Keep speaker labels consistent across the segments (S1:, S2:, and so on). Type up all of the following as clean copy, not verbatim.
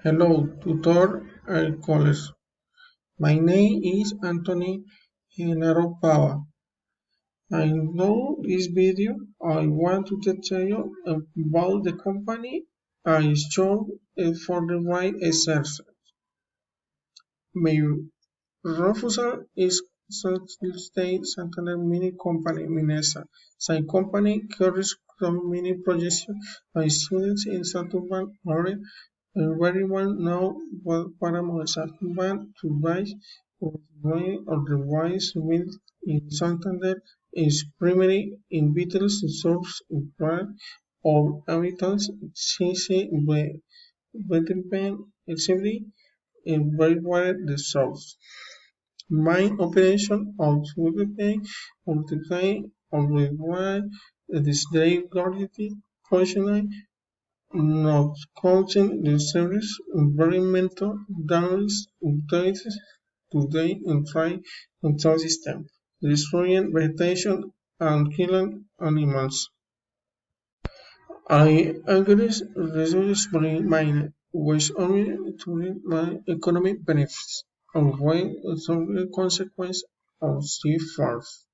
S1: Hello, tutor and callers. My name is Anthony Genaro Pava. In know this video, I want to tell you about the company I chose for the right exercise. My refusal is State Santander Mini Company Minesa. Same company carries some mini projects by students in Santander area. Everyone knows what Paramount Band to buy or the wise will in Santander is primarily in Beatles source in Prague or habitants CC Bettenpen exhibit in Breakwater the source. Mine operation of Wikipedia multiply or require this day quality functional not counting the serious environmental damage updates today in try control system, destroying vegetation and killing animals. I agree responsibly mine was only to my economic benefits and weigh some consequence of sea farms.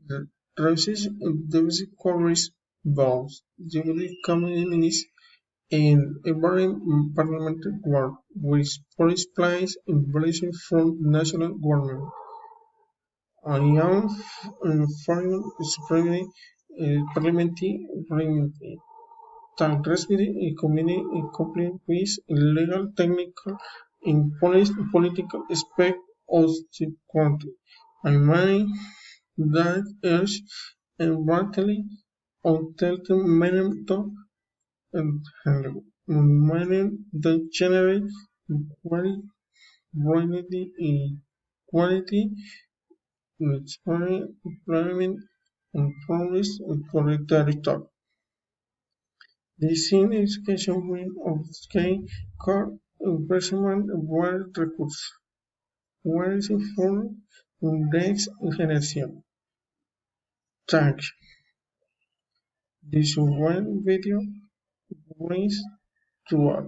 S1: The reduces covers both the communities and environment parliamentary work, which police plays in relation from national government. I am foreign supreme parliamentary that respectfully complain with legal, technical, and political aspect of the country. I mean that urge and vitally until and meaning the generate quality, quality, inspiring employment and promise for the territory. The same education wing of Sky core investment world recursos. Where is it for next generation? Thank this one video brings to us.